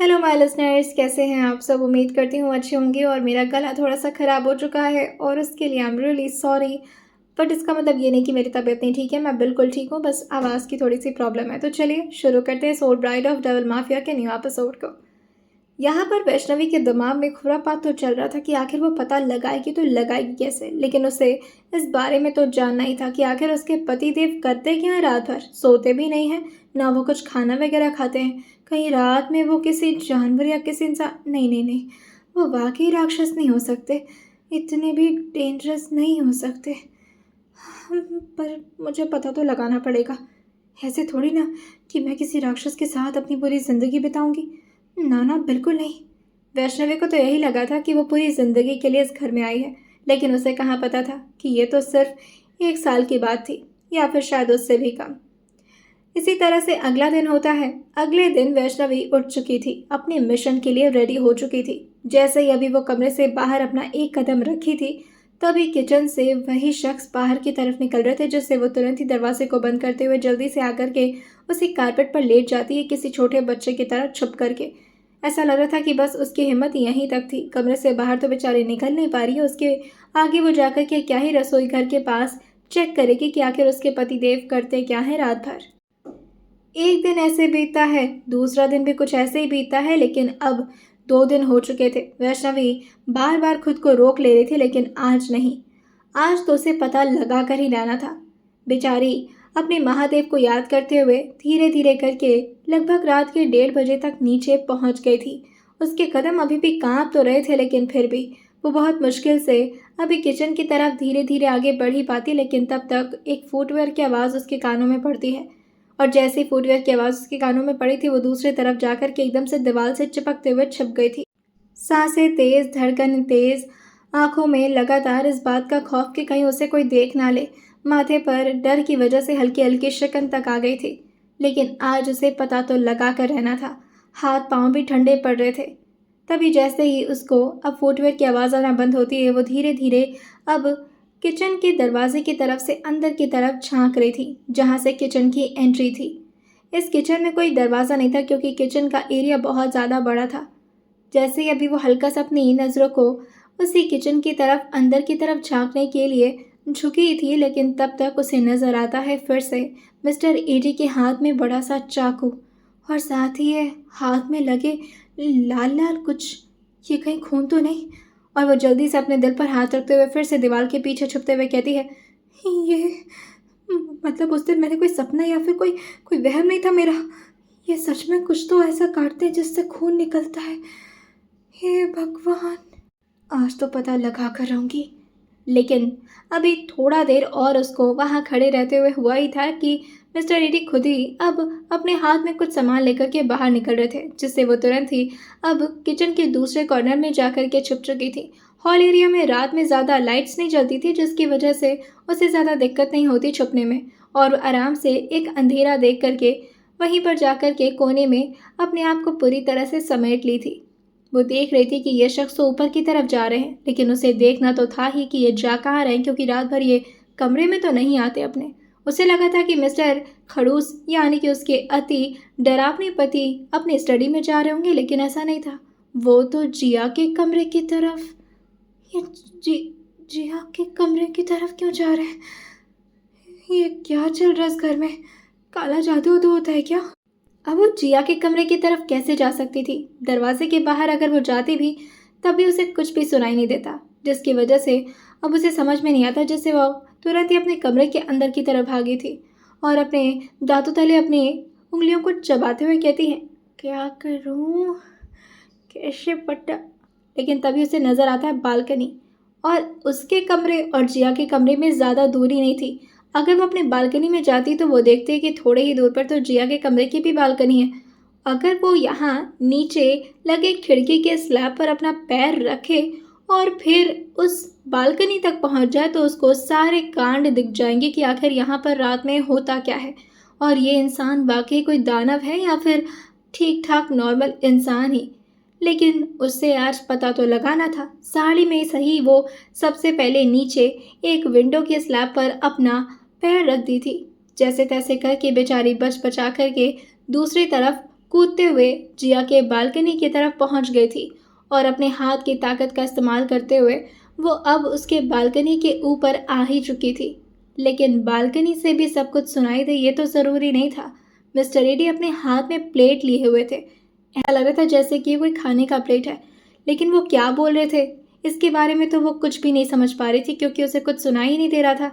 Hello my listeners, कैसे हैं आप सब। उम्मीद करती हूँ अच्छे होंगे। और मेरा गला थोड़ा सा ख़राब हो चुका है और उसके लिए I am really sorry. But इसका मतलब ये नहीं कि मेरी तबीयत नहीं ठीक है, मैं बिल्कुल ठीक हूँ, बस आवाज़ की थोड़ी सी प्रॉब्लम है। तो चलिए शुरू करते हैं soul bride of double mafia के न्यू एपिसोड को। यहाँ पर वैष्णवी के दिमाग में खुरापात तो चल रहा था कि आखिर वो पता लगाएगी तो लगाएगी कैसे, लेकिन उसे इस बारे में तो जानना ही था कि आखिर उसके पति देव करते क्या हैं। रात भर सोते भी नहीं हैं, ना वो कुछ खाना वगैरह खाते हैं। कहीं रात में वो किसी जानवर या किसी इंसान, नहीं नहीं नहीं, वो वाकई राक्षस नहीं हो सकते, इतने भी डेंजरस नहीं हो सकते। पर मुझे पता तो लगाना पड़ेगा। ऐसे थोड़ी ना कि मैं किसी राक्षस के साथ अपनी पूरी ज़िंदगी बिताऊंगी। ना ना, बिल्कुल नहीं। वैष्णवी को तो यही लगा था कि वो पूरी ज़िंदगी के लिए इस घर में आई है, लेकिन उसे कहाँ पता था कि ये तो सिर्फ 1 साल की बात थी, या फिर शायद उससे भी कम। इसी तरह से अगला दिन होता है। अगले दिन वैष्णवी उठ चुकी थी, अपने मिशन के लिए रेडी हो चुकी थी। जैसे ही अभी वो कमरे से बाहर अपना एक कदम रखी थी, तभी किचन से वही शख्स बाहर की तरफ निकल रहे थे, जिससे वो तुरंत ही दरवाजे को बंद करते हुए जल्दी से आकर के उसी कारपेट पर लेट जाती है, किसी छोटे बच्चे की तरह छुप करके। ऐसा लग रहा था कि बस उसकी हिम्मत यहीं तक थी, कमरे से बाहर तो बेचारी निकल नहीं पा रही है। उसके आगे वो जाकर के क्या ही रसोई घर के पास चेक करेगी कि आखिर उसके पति देव करते क्या है रात भर। एक दिन ऐसे बीतता है, दूसरा दिन भी कुछ ऐसे ही बीतता है, लेकिन अब 2 दिन हो चुके थे। वैष्णवी बार बार खुद को रोक ले रही थी, लेकिन आज नहीं। आज तो उसे पता लगा कर ही रहना था। बेचारी अपने महादेव को याद करते हुए धीरे धीरे करके लगभग रात के 1:30 बजे तक नीचे पहुंच गई थी। उसके कदम अभी भी कांप तो रहे थे, लेकिन फिर भी वो बहुत मुश्किल से अभी किचन की तरफ धीरे धीरे आगे बढ़ ही पाती। लेकिन तब तक एक फुटवेयर की आवाज़ उसके कानों में पड़ती है, और जैसे ही फुटवेयर की आवाज़ उसके कानों में पड़ी थी, वो दूसरी तरफ जाकर के एकदम से दीवार से चिपकते हुए छिप गई थी। सांसें तेज, धड़कन तेज, आंखों में लगातार इस बात का खौफ कि कहीं उसे कोई देख ना ले। माथे पर डर की वजह से हल्की हल्की शिकन तक आ गई थी। लेकिन आज उसे पता तो लगा कर रहना था। हाथ पांव भी ठंडे पड़ रहे थे। तभी जैसे ही उसको अब फुटवेयर की आवाज़ आना बंद होती है, वो धीरे धीरे अब किचन के दरवाजे की तरफ से अंदर की तरफ झांक रही थी, जहां से किचन की एंट्री थी। इस किचन में कोई दरवाज़ा नहीं था, क्योंकि किचन का एरिया बहुत ज़्यादा बड़ा था। जैसे ही अभी वो हल्का सा अपनी नज़रों को उसी किचन की तरफ अंदर की तरफ झांकने के लिए झुकी थी, लेकिन तब तक उसे नज़र आता है फिर से मिस्टर एडी के हाथ में बड़ा सा चाकू, और साथ ही ये हाथ में लगे लाल लाल कुछ। ये कहीं खून तो नहीं। और वो जल्दी से अपने दिल पर हाथ रखते हुए फिर से दीवार के पीछे छुपते हुए कहती है, ये मतलब उस दिन मैंने कोई सपना या फिर कोई कोई वहम नहीं था मेरा। ये सच में कुछ तो ऐसा काटते हैं जिससे खून निकलता है। हे भगवान, आज तो पता लगा कर रहूंगी। लेकिन अभी थोड़ा देर और उसको वहां खड़े रहते हुए हुआ ही था कि मिस्टर एडी खुद ही अब अपने हाथ में कुछ सामान लेकर के बाहर निकल रहे थे, जिससे वो तुरंत ही अब किचन के दूसरे कॉर्नर में जाकर के छुप चुकी थी। हॉल एरिया में रात में ज़्यादा लाइट्स नहीं जलती थी, जिसकी वजह से उसे ज़्यादा दिक्कत नहीं होती छुपने में, और आराम से एक अंधेरा देख करके वहीं पर जाकर के कोने में अपने आप को पूरी तरह से समेट ली थी। वो देख रही थी कि ये शख्स तो ऊपर की तरफ जा रहे हैं, लेकिन उसे देखना तो था ही कि ये जा कहाँ रहे हैं, क्योंकि रात भर ये कमरे में तो नहीं आते अपने। उसे लगा था कि मिस्टर खड़ूस यानी कि उसके अति डरावने पति अपने स्टडी में जा रहे होंगे, लेकिन ऐसा नहीं था। वो तो जिया के कमरे की तरफ, ये जिया के कमरे की तरफ क्यों जा रहे हैं। ये क्या चल रहा है इस घर में, काला जादू तो होता है क्या। अब वो जिया के कमरे की तरफ कैसे जा सकती थी। दरवाजे के बाहर अगर वो जाती भी, तब भी उसे कुछ भी सुनाई नहीं देता, जिसकी वजह से अब उसे समझ में नहीं आता, जिससे वो तुरंत ही अपने कमरे के अंदर की तरफ भागी थी और अपने दांतों तले अपनी उंगलियों को चबाते हुए कहती है, क्या करूं, कैसे पट्टा। लेकिन तभी उसे नजर आता है बालकनी, और उसके कमरे और जिया के कमरे में ज़्यादा दूरी नहीं थी। अगर वो अपनी बालकनी में जाती तो वो देखते कि थोड़े ही दूर पर तो जिया के कमरे की भी बालकनी है। अगर वो यहाँ नीचे लगे खिड़की के स्लैब पर अपना पैर रखे और फिर उस बालकनी तक पहुँच जाए, तो उसको सारे कांड दिख जाएंगे कि आखिर यहाँ पर रात में होता क्या है, और ये इंसान वाकई कोई दानव है या फिर ठीक ठाक नॉर्मल इंसान ही। लेकिन उससे आज पता तो लगाना था। साड़ी में सही वो सबसे पहले नीचे एक विंडो के स्लैब पर अपना पैर रख दी थी। जैसे तैसे करके बेचारी बच बचा करके दूसरी तरफ कूदते हुए जिया के बालकनी की तरफ पहुंच गई थी और अपने हाथ की ताकत का इस्तेमाल करते हुए वो अब उसके बालकनी के ऊपर आ ही चुकी थी। लेकिन बालकनी से भी सब कुछ सुनाई दे ये तो ज़रूरी नहीं था। मिस्टर एडी अपने हाथ में प्लेट लिए हुए थे। ऐसा लग रहा था जैसे कि ये कोई खाने का प्लेट है, लेकिन वो क्या बोल रहे थे इसके बारे में तो वो कुछ भी नहीं समझ पा रही थी, क्योंकि उसे कुछ सुनाई ही नहीं दे रहा था।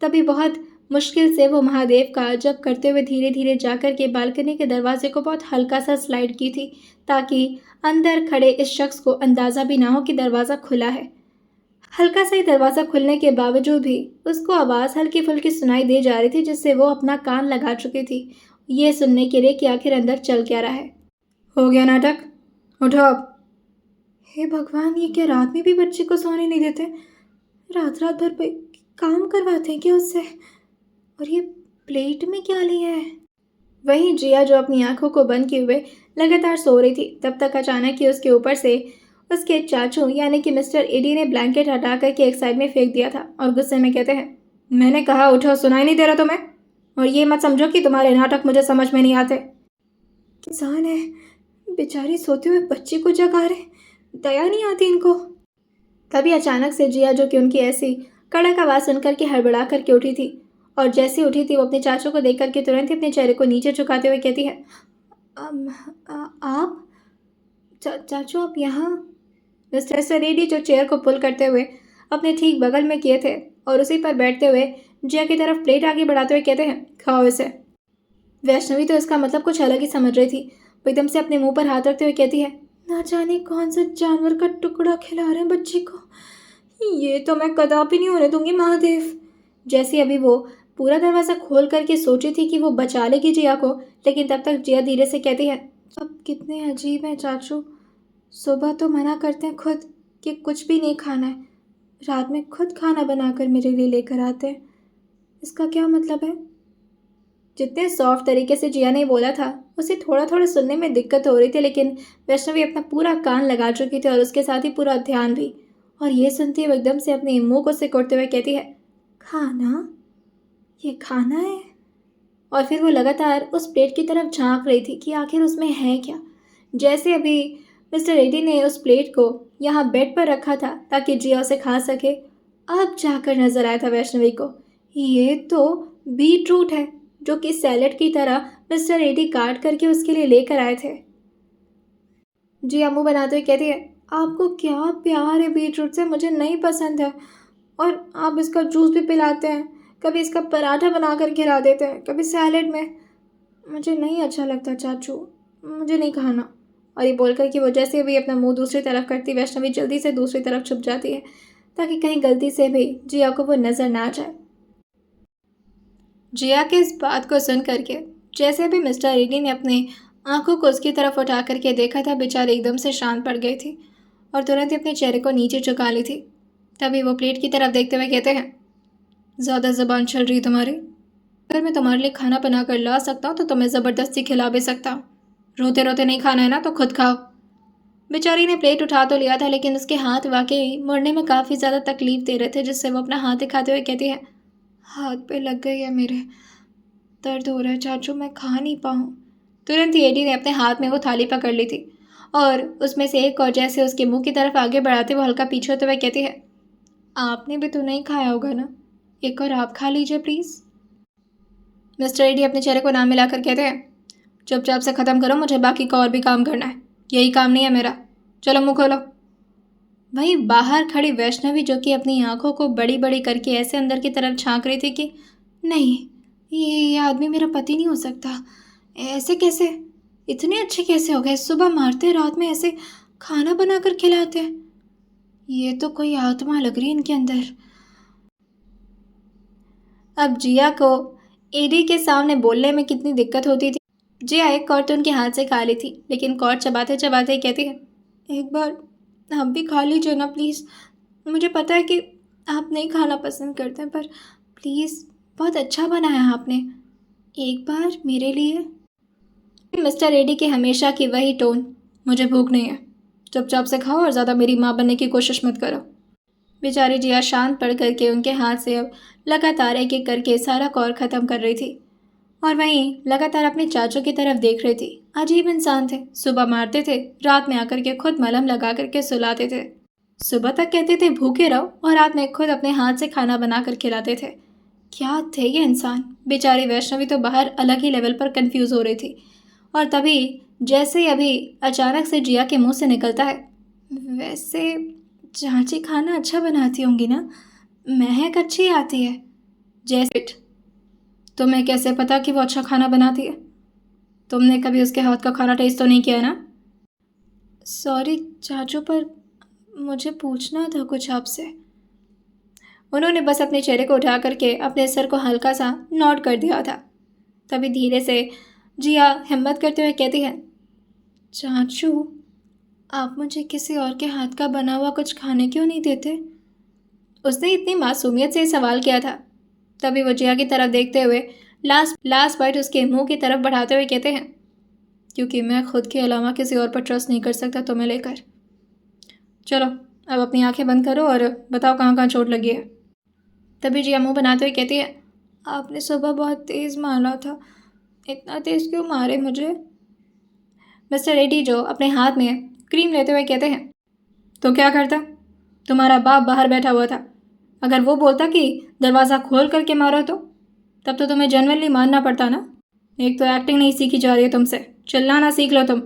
तभी बहुत मुश्किल से वो महादेव का जप करते हुए धीरे धीरे जाकर के बालकनी के दरवाजे को बहुत हल्का सा स्लाइड की थी, ताकि अंदर खड़े इस शख्स को अंदाज़ा भी ना हो कि दरवाज़ा खुला है। हल्का सा ही दरवाज़ा खुलने के बावजूद भी उसको आवाज़ हल्की फुल्की सुनाई दे जा रही थी, जिससे वो अपना कान लगा चुकी थी ये सुनने के लिए कि आखिर अंदर चल क्या रहा है। हो गया नाटक, उठो अब। हे भगवान, ये क्या रात में भी बच्चे को सोने नहीं देते? रात रात भर पे काम करवाते हैं क्या उससे? और ये प्लेट में क्या लिया है? वहीं जिया जो अपनी आंखों को बंद किए हुए लगातार सो रही थी, तब तक अचानक ही उसके ऊपर से उसके चाचू यानी कि मिस्टर एडी ने ब्लैंकेट हटा करके एक साइड में फेंक दिया था और गुस्से में कहते हैं, मैंने कहा उठो, सुनाई नहीं दे रहा तुम्हें? और ये मत समझो कि तुम्हारे नाटक मुझे समझ में नहीं आते। इंसान है, बेचारी सोते हुए बच्ची को जगा रहे, दया नहीं आती इनको। तभी अचानक से जिया, जो कि उनकी ऐसी कड़क आवाज़ सुनकर के हड़बड़ा करके उठी थी, और जैसे उठी थी वो अपने चाचू को देख करके तुरंत ही अपने चेहरे को नीचे झुकाते हुए कहती है, आप चाचू आप यहाँ? मिस्टर रेड्डी जो चेयर को पुल करते हुए अपने ठीक बगल में किए थे और उसी पर बैठते हुए जिया की तरफ प्लेट आगे बढ़ाते हुए कहते हैं, खाओ इसे। वैष्णवी तो इसका मतलब कुछ अलग ही समझ रही थी। वो एकदम से अपने मुंह पर हाथ रखते हुए कहती है, ना जाने कौन सा जानवर का टुकड़ा खिला रहे हैं बच्ची को, ये तो मैं कदापि नहीं होने दूंगी महादेव। जैसे अभी वो पूरा दरवाज़ा खोल करके सोची थी कि वो बचा लेगी जिया को, लेकिन तब तक जिया धीरे से कहती है, अब कितने अजीब हैं चाचू, सुबह तो मना करते हैं खुद कि कुछ भी नहीं खाना है, रात में खुद खाना बनाकर मेरे लिए लेकर आते हैं, इसका क्या मतलब है? जितने सॉफ्ट तरीके से जिया ने बोला था उसे थोड़ा थोड़ा सुनने में दिक्कत हो रही थी, लेकिन वैष्णवी अपना पूरा कान लगा चुकी थी और उसके साथ ही पूरा ध्यान भी। और ये सुनते हुए एकदम से अपने मुंह को सिकोड़ते हुए कहती है, खाना? ये खाना है? और फिर वो लगातार उस प्लेट की तरफ झांक रही थी कि आखिर उसमें है क्या। जैसे अभी मिस्टर एडी ने उस प्लेट को यहाँ बेड पर रखा था ताकि जिया उसे खा सके, अब जाकर नजर आया था वैष्णवी को, ये तो बीट रूट है जो कि सैलेड की तरह मिस्टर एडी काट करके उसके लिए लेकर आए थे। जिया मुंह बनाते हुए कहती है, आपको क्या प्यार है बीट रूट से, मुझे नहीं पसंद है। और आप इसका जूस भी पिलाते हैं, कभी इसका पराठा बना कर खिला देते हैं, कभी सैलेड में। मुझे नहीं अच्छा लगता चाचू, मुझे नहीं खाना। और ये बोलकर कि वो जैसे भी अपना मुंह दूसरी तरफ करती, वैष्णवी जल्दी से दूसरी तरफ छुप जाती है ताकि कहीं गलती से भी जिया को वो नज़र ना आ जाए। जिया के इस बात को सुन करके जैसे भी मिस्टर एडी ने अपने आंखों को उसकी तरफ उठा करके देखा था, बेचारी एकदम से शांत पड़ गई थी और तुरंत ही अपने चेहरे को नीचे झुका ली थी। तभी वो प्लेट की तरफ देखते हुए कहते हैं, ज़्यादा ज़बान चल रही तुम्हारी, अगर मैं तुम्हारे लिए खाना बना कर ला सकता हूँ तो तुम्हें ज़बरदस्ती खिला भी सकता हूँ। रोते रोते नहीं खाना है ना तो खुद खाओ। बेचारी ने प्लेट उठा तो लिया था, लेकिन उसके हाथ वाकई मुड़ने में काफ़ी ज़्यादा तकलीफ दे रहे थे, जिससे वो अपना हाथ दिखाते हुए कहती है, हाथ पे लग गई है मेरे, दर्द हो रहा है चाचू, मैं खा नहीं पाऊँ। तुरंत ही एडी ने अपने हाथ में वो थाली पकड़ ली थी और उसमें से एक और जैसे उसके मुंह की तरफ आगे बढ़ाते हुए हल्का पीछे होते हुए कहती है, आपने भी तो नहीं खाया होगा ना, एक और आप खा लीजिए प्लीज़। मिस्टर एडी अपने चेहरे को नाम मिलाकर कहते हैं, चुपचाप से ख़त्म करो, मुझे बाकी का और भी काम करना है, यही काम नहीं है मेरा, चलो मुँह खोलो। वहीं बाहर खड़ी वैष्णवी, जो कि अपनी आंखों को बड़ी बड़ी करके ऐसे अंदर की तरफ झांक रही थी कि नहीं, ये आदमी मेरा पति नहीं हो सकता, ऐसे कैसे, इतने अच्छे कैसे हो गए, सुबह मारते रात में ऐसे खाना बनाकर खिलाते हैं, ये तो कोई आत्मा लग रही है इनके अंदर। अब जिया को एडी के सामने बोलने में कितनी दिक्कत होती थी। जिया एक कॉर्ड तो उनके हाथ से खा ली थी, लेकिन कॉर्ड चबाते चबाते ही कहती है, एक बार आप भी खा लीजिए ना प्लीज़, मुझे पता है कि आप नहीं खाना पसंद करते हैं, पर प्लीज़, बहुत अच्छा बनाया है आपने, एक बार मेरे लिए। मिस्टर एडी के हमेशा की वही टोन, मुझे भूख नहीं है, चुपचाप से खाओ और ज़्यादा मेरी माँ बनने की कोशिश मत करो। बेचारी जिया शांत पड़ करके उनके हाथ से अब लगातार एक एक करके सारा कॉर्ड ख़त्म कर रही थी और वहीं लगातार अपने चाचू की तरफ देख रही थी। अजीब इंसान थे। सुबह मारते थे, रात में आकर के खुद मलहम लगा करके सुलाते थे। सुबह तक कहते थे भूखे रहो और रात में खुद अपने हाथ से खाना बना कर खिलाते थे। क्या थे ये इंसान। बेचारी वैष्णवी तो बाहर अलग ही लेवल पर कंफ्यूज हो रही थी। और तभी जैसे ही अभी अचानक से जिया के मुंह से निकलता है, वैसे चाची खाना अच्छा बनाती होंगी ना, महक अच्छी आती है। जैसे तुम्हें कैसे पता कि वो अच्छा खाना बनाती है? तुमने कभी उसके हाथ का खाना टेस्ट तो नहीं किया ना? सॉरी चाचू, पर मुझे पूछना था कुछ आपसे। उन्होंने बस अपने चेहरे को उठा करके अपने सर को हल्का सा नॉड कर दिया था। तभी धीरे से जिया हिम्मत करते हुए कहती है, चाचू आप मुझे किसी और के हाथ का बना हुआ कुछ खाने क्यों नहीं देते? उसने इतनी मासूमियत से सवाल किया था। तभी वो जिया की तरफ देखते हुए लास्ट बाइट उसके मुंह की तरफ बढ़ाते हुए कहते हैं, क्योंकि मैं खुद के अलावा किसी और पर ट्रस्ट नहीं कर सकता तुम्हें लेकर। चलो अब अपनी आंखें बंद करो और बताओ कहाँ कहाँ चोट लगी है। तभी जिया मुंह बनाते हुए कहती है, आपने सुबह बहुत तेज़ मारा था, इतना तेज़ क्यों मारे मुझे? मिस्टर रेड्डी जो अपने हाथ में क्रीम लेते हुए कहते हैं, तो क्या करता? तुम्हारा बाप बाहर बैठा हुआ था। अगर वो बोलता कि दरवाज़ा खोल करके मारो तो तब तो तुम्हें जेन्युइनली मानना पड़ता ना। एक तो एक्टिंग नहीं सीखी जा रही है तुमसे, चिल्लाना सीख लो तुम।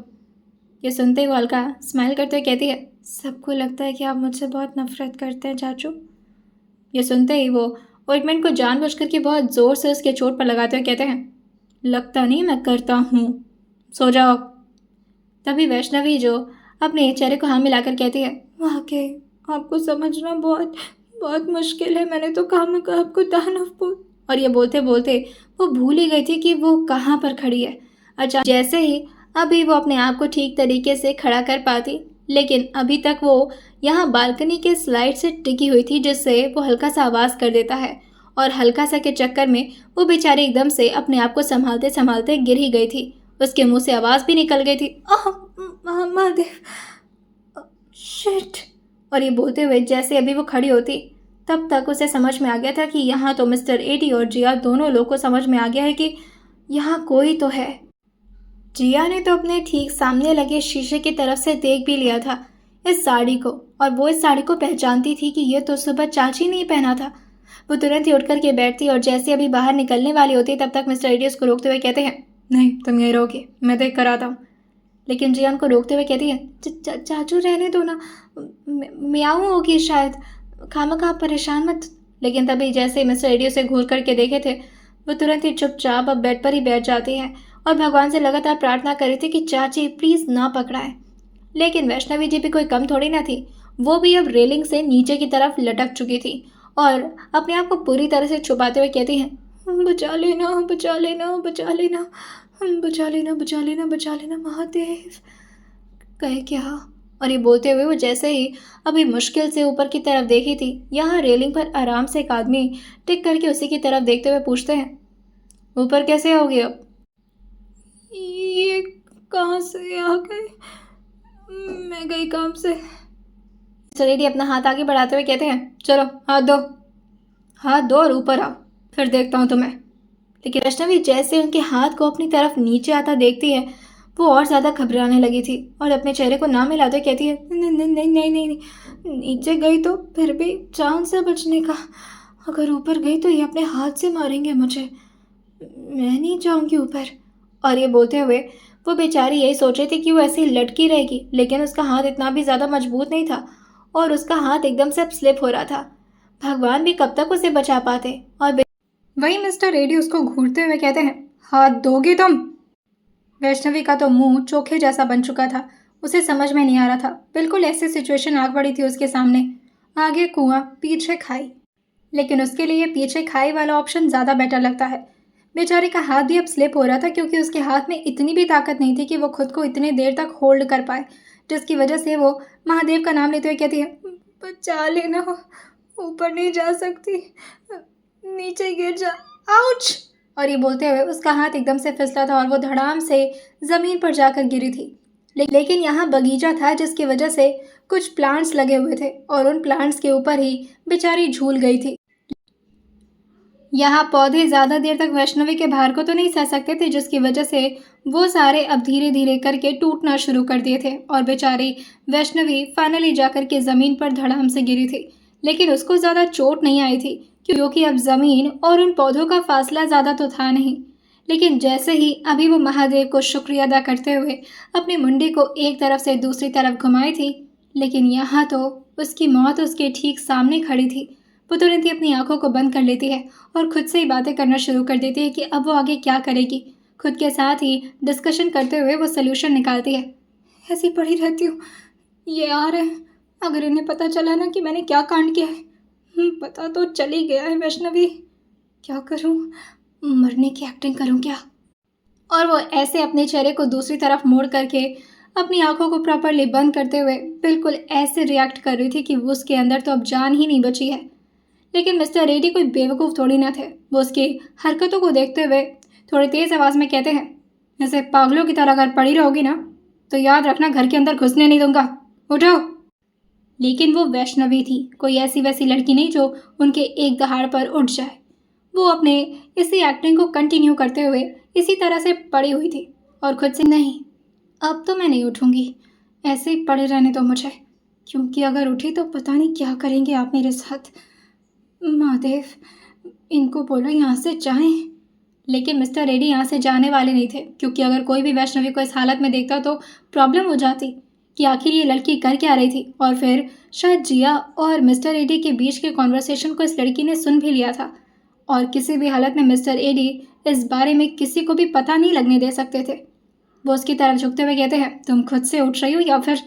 ये सुनते ही वो हल्का स्माइल करते हुए कहती है, सबको लगता है कि आप मुझसे बहुत नफरत करते हैं चाचू। ये सुनते ही वो ऑइंटमेंट को जानबूझ करके बहुत ज़ोर से उसके चोट पर लगाते हुए कहते हैं, लगता नहीं मैं करता हूँ, सो जाओ। तभी वैष्णवी जो अपने चेहरे को हाँ मिलाकर कहती है, वाकई आपको समझना बहुत बहुत मुश्किल है, मैंने तो कहा मैं आपको दानव बोल। और ये बोलते बोलते वो भूल ही गई थी कि वो कहाँ पर खड़ी है। अच्छा, जैसे ही अभी वो अपने आप को ठीक तरीके से खड़ा कर पाती, लेकिन अभी तक वो यहाँ बालकनी के स्लाइड से टिकी हुई थी, जिससे वो हल्का सा आवाज़ कर देता है। और हल्का सा के चक्कर में वो बेचारी एकदम से अपने आप को संभालते संभालते गिर ही गई थी। उसके मुंह से आवाज़ भी निकल गई थी, महादेव, शिट। और ये बोलते हुए जैसे अभी वो खड़ी होती, तब तक उसे समझ में आ गया था कि यहाँ तो मिस्टर एडी और जिया दोनों लोग को समझ में आ गया है कि यहाँ कोई तो है। जिया ने तो अपने ठीक सामने लगे शीशे की तरफ से देख भी लिया था इस साड़ी को, और वो इस साड़ी को पहचानती थी कि ये तो सुबह चाची ने ही पहना था। वो तुरंत ही उठ करके बैठती और जैसे अभी बाहर निकलने वाली होती, तब तक मिस्टर एडी उसको रोकते हुए कहते हैं, नहीं तुम यहीं रहोगी, मैं देख कर आता हूँ। लेकिन जिया उनको रोकते हुए कहती है, चाचू रहने दो ना, म्याऊं होगी शायद, खामखा आप परेशान मत। लेकिन तभी जैसे मिस्टर एडी उसे घूर करके देखे थे, वो तुरंत ही चुपचाप अब बेड पर ही बैठ जाती है और भगवान से लगातार प्रार्थना कर रही थी कि चाची प्लीज़ ना पकड़ाए। लेकिन वैष्णवी जी भी कोई कम थोड़ी ना थी। वो भी अब रेलिंग से नीचे की तरफ लटक चुकी थी और अपने आप को पूरी तरह से छुपाते हुए कहती हैं, बचा लेना बचा लेना बचा लेना बचा लेना बचा लेना बचा लेना महादेव। कहे क्या? और ये बोलते हुए वो जैसे ही अभी मुश्किल से ऊपर की तरफ देखी थी, यहाँ रेलिंग पर आराम से एक आदमी टिक करके उसी की तरफ देखते हुए पूछते हैं, ऊपर कैसे आओगे अब? ये कहाँ से आ गए? मैं गई काम से। सरेडी अपना हाथ आगे बढ़ाते हुए कहते हैं, चलो हाथ दो और ऊपर आओ, फिर देखता हूँ तुम्हें। लेकिन वैष्णवी जैसे उनके हाथ को अपनी तरफ नीचे आता देखती है, वो और ज़्यादा घबराने लगी थी और अपने चेहरे को ना मिलाते कहती है, नहीं नहीं नहीं नहीं नहीं, नीचे गई तो फिर भी जान से बचने का, अगर ऊपर गई तो ये अपने हाथ से मारेंगे मुझे, मैं नहीं जाऊँगी ऊपर। और ये बोलते हुए वो बेचारी यही सोच रही थी कि वो ऐसे ही लटकी रहेगी, लेकिन उसका हाथ इतना भी ज़्यादा मजबूत नहीं था और उसका हाथ एकदम से अब स्लिप हो रहा था। भगवान भी कब तक उसे बचा पाते। और वही मिस्टर रेडी उसको घूरते हुए कहते हैं, हाथ दोगे तुम? वैष्णवी का तो मुंह चोखे जैसा बन चुका था, उसे समझ में नहीं आ रहा था। बिल्कुल ऐसी सिचुएशन आ पड़ी थी उसके सामने, आगे कुआं पीछे खाई, लेकिन उसके लिए पीछे खाई वाला ऑप्शन ज़्यादा बेटर लगता है। बेचारे का हाथ भी अब स्लिप हो रहा था, क्योंकि उसके हाथ में इतनी भी ताकत नहीं थी कि वो खुद को इतने देर तक होल्ड कर पाए, जिसकी वजह से वो महादेव का नाम लेते हुए कहती है, बचा लेना, ऊपर नहीं जा सकती, नीचे गिर जा, आउच। और ये बोलते हुए उसका हाथ एकदम से फिसला था और वो धड़ाम से ज़मीन पर जाकर गिरी थी। लेकिन यहाँ बगीचा था, जिसकी वजह से कुछ प्लांट्स लगे हुए थे और उन प्लांट्स के ऊपर ही बेचारी झूल गई थी। यहाँ पौधे ज़्यादा देर तक वैष्णवी के भार को तो नहीं सह सकते थे, जिसकी वजह से वो सारे अब धीरे धीरे करके टूटना शुरू कर दिए थे और बेचारी वैष्णवी फाइनली जाकर के ज़मीन पर धड़ाम से गिरी थी। लेकिन उसको ज़्यादा चोट नहीं आई थी, क्योंकि अब ज़मीन और उन पौधों का फासला ज़्यादा तो था नहीं। लेकिन जैसे ही अभी वो महादेव को शुक्रिया अदा करते हुए अपनी मुंडी को एक तरफ से दूसरी तरफ घुमाई थी, लेकिन यहाँ तो उसकी मौत उसके ठीक सामने खड़ी थी। वो तुरंत ही अपनी आंखों को बंद कर लेती है और खुद से ही बातें करना शुरू कर देती है कि अब वो आगे क्या करेगी। खुद के साथ ही डिस्कशन करते हुए वो सल्यूशन निकालती है। ऐसी पड़ी रहती हूँ, ये आ रहे हैं, अगर इन्हें पता चला ना कि मैंने क्या कांड किया है। पता तो चल ही गया है वैष्णवी, क्या करूँ, मरने की एक्टिंग करूँ क्या। और वो ऐसे अपने चेहरे को दूसरी तरफ मोड़ करके अपनी आंखों को प्रॉपरली बंद करते हुए बिल्कुल ऐसे रिएक्ट कर रही थी कि वो उसके अंदर तो अब जान ही नहीं बची है। लेकिन मिस्टर रेड्डी कोई बेवकूफ़ थोड़ी ना थे। वो उसकी हरकतों को देखते हुए थोड़ी तेज़ आवाज़ में कहते हैं, ऐसे पागलों की तरह अगर पड़ी रहोगी ना तो याद रखना घर के अंदर घुसने नहीं दूंगा, उठो। लेकिन वो वैष्णवी थी, कोई ऐसी वैसी लड़की नहीं जो उनके एक दहाड़ पर उठ जाए। वो अपने इसी एक्टिंग को कंटिन्यू करते हुए इसी तरह से पड़ी हुई थी और खुद से, नहीं अब तो मैं नहीं उठूंगी, ऐसे ही पड़े रहने दो मुझे, क्योंकि अगर उठी तो पता नहीं क्या करेंगे आप मेरे साथ। महादेव, इनको बोलो यहाँ से जाएं। लेकिन मिस्टर रेड्डी यहाँ से जाने वाले नहीं थे, क्योंकि अगर कोई भी वैष्णवी को इस हालत में देखता तो प्रॉब्लम हो जाती कि आखिर ये लड़की कर क्या रही थी। और फिर शायद जिया और मिस्टर एडी के बीच के कॉन्वर्सेशन को इस लड़की ने सुन भी लिया था, और किसी भी हालत में मिस्टर एडी इस बारे में किसी को भी पता नहीं लगने दे सकते थे। वो उसकी तरफ झुकते हुए कहते हैं, तुम खुद से उठ रही हो या फिर।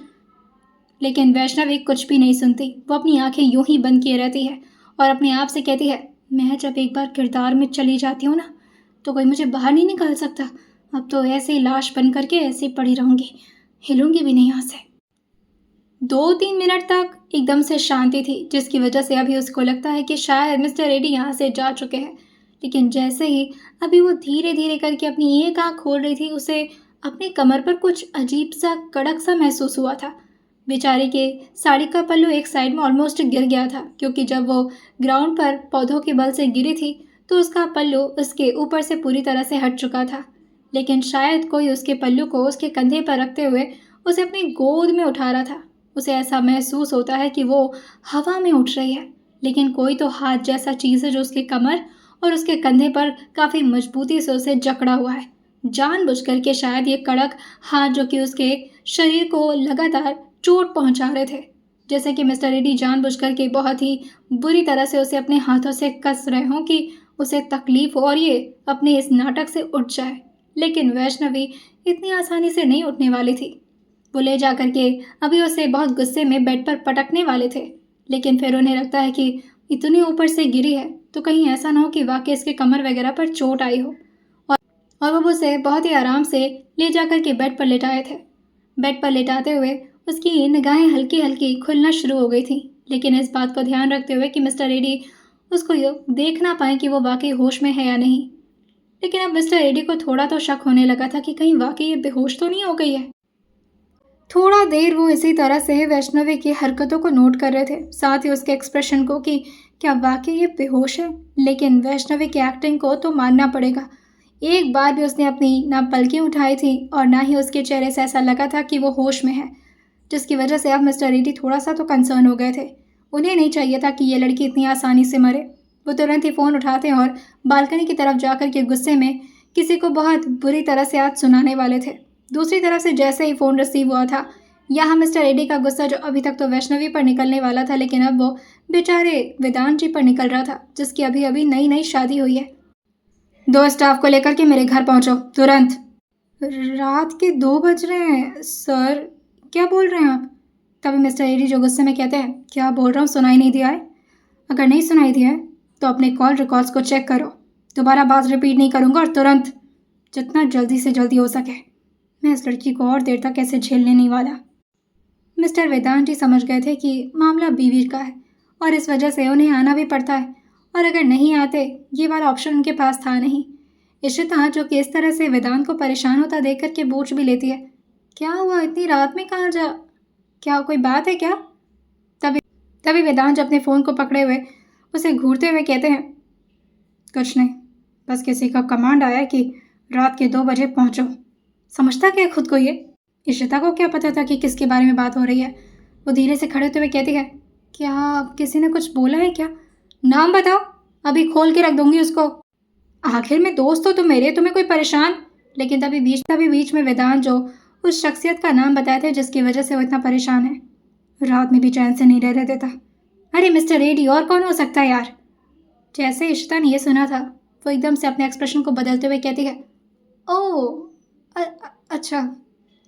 लेकिन वैष्णवी कुछ भी नहीं सुनती। वो अपनी आंखें यूं ही बंद किए रहती है और अपने आप से कहती है, मैं जब एक बार किरदार में चली जाती हूँ ना तो कोई मुझे बाहर नहीं निकाल सकता। अब तो ऐसे ही लाश बन करके ऐसे ही पड़ी रहूंगी, हिलूंगी भी नहीं यहाँ से। 2-3 मिनट तक एकदम से शांति थी, जिसकी वजह से अभी उसको लगता है कि शायद मिस्टर रेड्डी यहाँ से जा चुके हैं। लेकिन जैसे ही अभी वो धीरे धीरे करके अपनी एक आँख खोल रही थी, उसे अपनी कमर पर कुछ अजीब सा कड़क सा महसूस हुआ था। बेचारी के साड़ी का पल्लू एक साइड में ऑलमोस्ट गिर गया था, क्योंकि जब वो ग्राउंड पर पौधों के बल से गिरी थी तो उसका पल्लू उसके ऊपर से पूरी तरह से हट चुका था। लेकिन शायद कोई उसके पल्लू को उसके कंधे पर रखते हुए उसे अपनी गोद में उठा रहा था। उसे ऐसा महसूस होता है कि वो हवा में उठ रही है, लेकिन कोई तो हाथ जैसा चीज़ है जो उसके कमर और उसके कंधे पर काफ़ी मजबूती से उसे जकड़ा हुआ है। जानबूझ करके शायद ये कड़क हाथ जो कि उसके शरीर को लगातार चोट पहुंचा रहे थे, जैसे कि मिस्टर एडी जानबूझ करके बहुत ही बुरी तरह से उसे अपने हाथों से कस रहे हों कि उसे तकलीफ हो और ये अपने इस नाटक से उठ जाए। लेकिन वैष्णवी इतनी आसानी से नहीं उठने वाली थी। वो ले जा करके अभी उसे बहुत गुस्से में बेड पर पटकने वाले थे, लेकिन फिर उन्हें लगता है कि इतने ऊपर से गिरी है तो कहीं ऐसा ना हो कि वाकई इसके कमर वगैरह पर चोट आई हो। और वो उसे बहुत ही आराम से ले जा करके बेड पर लेटाए थे। बेड पर लेटाते हुए उसकी निगाहें हल्की हल्की खुलना शुरू हो गई थी, लेकिन इस बात को ध्यान रखते हुए कि मिस्टर एडी उसको ये देख ना पाए कि वो वाकई होश में है या नहीं। लेकिन अब मिस्टर एडी को थोड़ा तो शक होने लगा था कि कहीं वाकई ये बेहोश तो नहीं हो गई है। थोड़ा देर वो इसी तरह से वैष्णवी की हरकतों को नोट कर रहे थे, साथ ही उसके एक्सप्रेशन को कि क्या वाकई ये बेहोश है। लेकिन वैष्णवी की एक्टिंग को तो मानना पड़ेगा, एक बार भी उसने अपनी ना पलकें उठाई थी और ना ही उसके चेहरे से ऐसा लगा था कि वो होश में है, जिसकी वजह से अब मिस्टर रेड्डी थोड़ा सा तो कंसर्न हो गए थे। उन्हें नहीं चाहिए था कि ये लड़की इतनी आसानी से मरे। वो तुरंत ही फ़ोन उठाते और बालकनी की तरफ जाकर के गुस्से में किसी को बहुत बुरी तरह से आज सुनाने वाले थे। दूसरी तरफ से जैसे ही फ़ोन रिसीव हुआ था, यहाँ मिस्टर रेड्डी का गुस्सा जो अभी तक तो वैष्णवी पर निकलने वाला था, लेकिन अब वो बेचारे वेदांत जी पर निकल रहा था, जिसकी अभी अभी नई नई शादी हुई है। 2 स्टाफ को लेकर के मेरे घर पहुँचो तुरंत। रात के 2 बज रहे हैं सर, क्या बोल रहे हैं आप। तभी मिस्टर एडी जो गुस्से में कहते हैं, क्या बोल रहा हूँ सुनाई नहीं दिया है। अगर नहीं सुनाई दिया है तो अपने कॉल रिकॉर्ड्स को चेक करो। दोबारा बात रिपीट नहीं करूँगा और तुरंत, जितना जल्दी से जल्दी हो सके। मैं इस लड़की को और देर तक ऐसे झेलने नहीं वाला। मिस्टर वेदांत जी समझ गए थे कि मामला बीवी का है और इस वजह से उन्हें आना भी पड़ता है, और अगर नहीं आते ये वाला ऑप्शन उनके पास था नहीं। इशिता जो कि इस तरह से वेदांत को परेशान होता देख करके पूछ भी लेती है, क्या हुआ इतनी रात में कहाँ जा, क्या कोई बात है क्या। तभी वेदांत अपने फ़ोन को पकड़े हुए उसे घूरते हुए कहते हैं, कुछ नहीं, बस किसी का कमांड आया कि रात के 2 बजे पहुंचो। समझता क्या है खुद को ये? इशिता को क्या पता था कि किसके बारे में बात हो रही है? वो धीरे से खड़े होते हुए कहती है, क्या किसी ने कुछ बोला है क्या? नाम बताओ, अभी खोल के रख दूंगी उसको। आखिर में दोस्त हो तो मेरे, तुम्हें कोई परेशान? लेकिन तभी बीच में वेदांत जो उस शख्सियत का नाम बताया था जिसकी वजह से वो इतना परेशान है, रात में भी चैन से नहीं रहने देता। अरे मिस्टर रेडी, और कौन हो सकता है यार? जैसे इशिता ने ये सुना था, वो एकदम से अपने एक्सप्रेशन को बदलते हुए कहती है, ओह अच्छा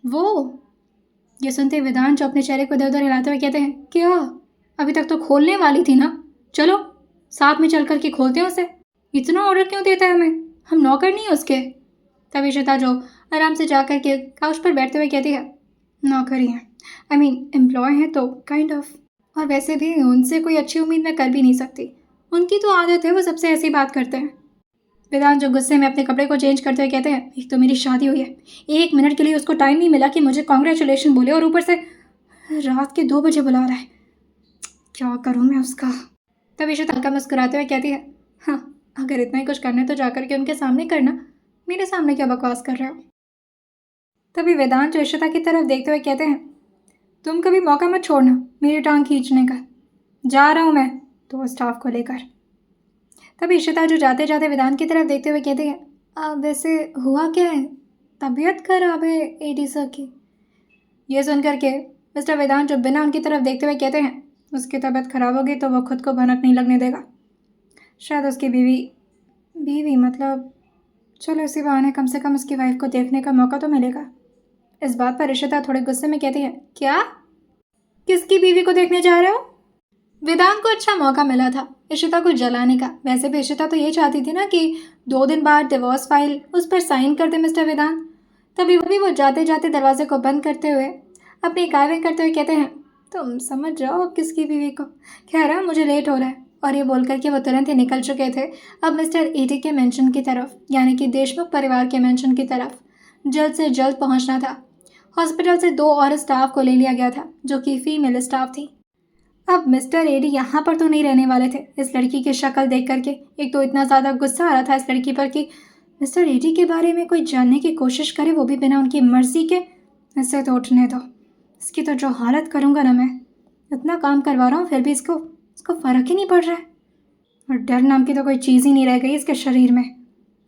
वो। ये सुनते वेदांत जो अपने चेहरे को इधर उधर हिलाते हुए कहते हैं, क्या अभी तक तो खोलने वाली थी ना? चलो साथ में चल करके खोलते हैं उसे। इतना ऑर्डर क्यों देता है हमें? हम नौकर नहीं है उसके। तभी इशिता जो आराम से जा करके काउच पर बैठते हुए कहती है, नौकर ही है, आई मीन एम्प्लॉय है तो काइंड ऑफ। और वैसे भी उनसे कोई अच्छी उम्मीद मैं कर भी नहीं सकती। उनकी तो आदत है, वो सबसे ऐसी बात करते हैं। वेदांत जो गुस्से में अपने कपड़े को चेंज करते हुए कहते हैं, एक तो मेरी शादी हुई है, 1 मिनट के लिए उसको टाइम नहीं मिला कि मुझे कॉन्ग्रेचुलेशन बोले, और ऊपर से रात के 2 बजे बुला रहा है। क्या करूँ मैं उसका? तभी इशिता हल्का मुस्कुराते हुए कहती है, हाँ अगर इतना ही कुछ करना है तो जाकर के उनके सामने करना, मेरे सामने क्या बकवास कर रहे हो? तभी वेदांत जो इशिता की तरफ देखते हुए कहते हैं, तुम कभी मौका मत छोड़ना मेरी टांग खींचने का। जा रहा हूँ मैं तो स्टाफ को लेकर। तभी इशिता जो जाते जाते वेदांत की तरफ देखते हुए कहती है, वैसे हुआ क्या है? तबीयत खराब है एडी सर की। ये सुन करके मिस्टर वेदांत जो बिना उनकी तरफ देखते हुए कहते हैं, उसकी तबीयत खराब होगी तो वो खुद को भनक नहीं लगने देगा। शायद उसकी बीवी मतलब, चलो इसी बहाने कम से कम उसकी वाइफ को देखने का मौका तो मिलेगा। इस बात पर इशिता थोड़े गुस्से में कहती है, क्या? किसकी बीवी को देखने जा रहे हो? वेदांत को अच्छा मौका मिला था इशिता को जलाने का। वैसे भी इशिता तो ये चाहती थी ना कि 2 दिन बाद डिवोर्स फाइल उस पर साइन कर दे मिस्टर वेदांत। तभी वो जाते जाते दरवाजे को बंद करते हुए अपनी ड्राइविंग करते हुए कहते हैं, तुम समझ जाओ अब किसकी बीवी को। खैर मुझे लेट हो रहा है। और ये बोल करके वो तुरंत ही निकल चुके थे अब मिस्टर एडी के मेंशन की तरफ, यानी कि देशमुख परिवार के मेंशन की तरफ जल्द से जल्द पहुंचना था। हॉस्पिटल से 2 और स्टाफ को ले लिया गया था जो कि फीमेल स्टाफ थी। अब मिस्टर एडी यहाँ पर तो नहीं रहने वाले थे इस लड़की की शक्ल देख करके। एक तो इतना ज़्यादा गुस्सा आ रहा था इस लड़की पर कि मिस्टर एडी के बारे में कोई जानने की कोशिश करे, वो भी बिना उनकी मर्जी के। इससे तो उठने दो, इसकी तो जो हालत करूँगा ना मैं। इतना काम करवा रहा हूँ फिर भी इसको फ़र्क ही नहीं पड़ रहा है, और डर नाम की तो कोई चीज़ ही नहीं रह गई इसके शरीर में।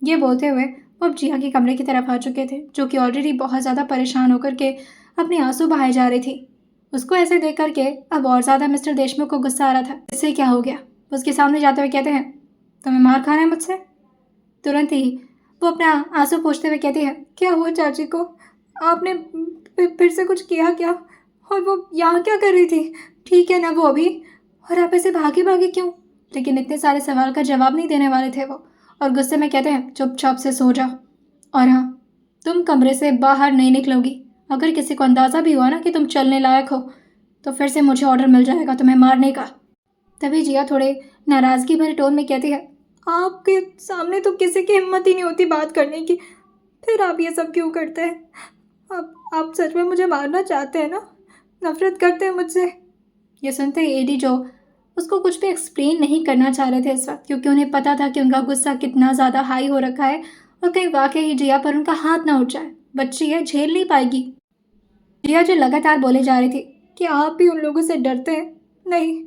ये बोलते हुए वो अब जिया के कमरे की तरफ आ चुके थे, जो कि ऑलरेडी बहुत ज़्यादा परेशान होकर के अपने आंसू बहाए जा रही थी। उसको ऐसे देख करके अब और ज़्यादा मिस्टर देशमुख को गुस्सा आ रहा था। इससे क्या हो गया? उसके सामने जाते हुए कहते हैं, तुम्हें मार खाना है मुझसे? तुरंत ही वो अपना आंसू पोंछते हुए कहती है, क्या हुआ चाची को? आपने फिर से कुछ किया क्या? और वो यहाँ क्या कर रही थी? ठीक है ना वो अभी? और आप ऐसे भागे भागे क्यों? लेकिन इतने सारे सवाल का जवाब नहीं देने वाले थे वो, और गुस्से में कहते हैं, चुपचाप से सो जाओ। और हाँ, तुम कमरे से बाहर नहीं निकलोगी। अगर किसी को अंदाज़ा भी हुआ ना कि तुम चलने लायक हो तो फिर से मुझे ऑर्डर मिल जाएगा तुम्हें मारने का। तभी जिया थोड़े नाराज़गी भरे टोन में कहती है, आपके सामने तो किसी की हिम्मत ही नहीं होती बात करने की, फिर आप ये सब क्यों करते हैं? आप सच में मुझे मारना चाहते हैं ना? नफरत करते हैं मुझसे? ये सुनते ही एडी जो उसको कुछ भी एक्सप्लेन नहीं करना चाह रहे थे इस वक्त, क्योंकि उन्हें पता था कि उनका गुस्सा कितना ज़्यादा हाई हो रखा है और कहीं वाकई ही जिया पर उनका हाथ ना उठ जाए। बच्ची है, झेल नहीं पाएगी। जिया जो लगातार बोले जा रही थी कि आप भी उन लोगों से डरते हैं। नहीं,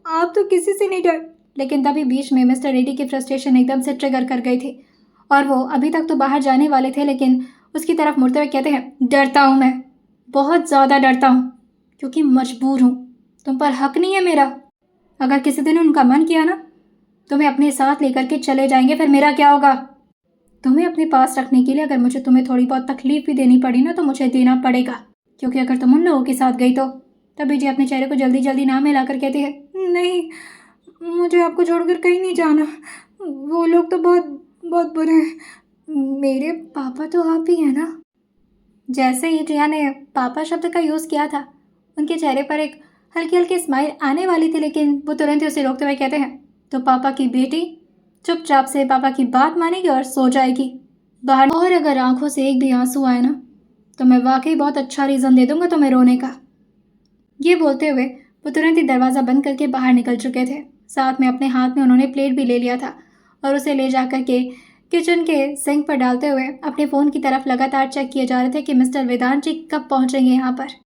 आप तो किसी से नहीं डर। लेकिन तभी बीच में मिस्टर रेडी की फ्रस्ट्रेशन एकदम से ट्रिगर कर गई थी, और वो अभी तक तो बाहर जाने वाले थे, लेकिन उसकी तरफ मुड़ते हुए कहते हैं, डरता हूँ मैं, बहुत ज़्यादा डरता हूँ, क्योंकि मजबूर हूँ। तुम पर हक नहीं है मेरा। अगर किसी दिन उनका मन किया ना, तुम्हें अपने साथ लेकर के चले जाएंगे, फिर मेरा क्या होगा? तुम्हें अपने पास रखने के लिए अगर मुझे तुम्हें थोड़ी बहुत तकलीफ भी देनी पड़ी ना, तो मुझे देना पड़ेगा, क्योंकि अगर तुम उन लोगों के साथ गई तो। तभी जी अपने चेहरे को जल्दी जल्दी नाम मिलाकर कहती है, नहीं, मुझे आपको छोड़कर कहीं नहीं जाना। वो लोग तो बहुत बहुत बुरे हैं। मेरे पापा तो आप ही हैं ना? जैसे ही जिया ने पापा शब्द का यूज़ किया था, उनके चेहरे पर एक हल्की हल्की स्माइल आने वाली थी, लेकिन वो तुरंत ही उसे रोकते हुए कहते हैं, तो पापा की बेटी चुपचाप से पापा की बात मानेगी और सो जाएगी बाहर। और अगर आंखों से एक भी आंसू आए ना, तो मैं वाकई बहुत अच्छा रीज़न दे दूंगा तुम्हें रोने का। ये बोलते हुए वो तुरंत ही दरवाज़ा बंद करके बाहर निकल चुके थे। साथ में अपने हाथ में उन्होंने प्लेट भी ले लिया था और उसे ले जाकर के किचन के सिंक पर डालते हुए अपने फ़ोन की तरफ लगातार चेक किए जा रहे थे कि मिस्टर वेदांत जी कब पहुंचेंगे यहाँ पर।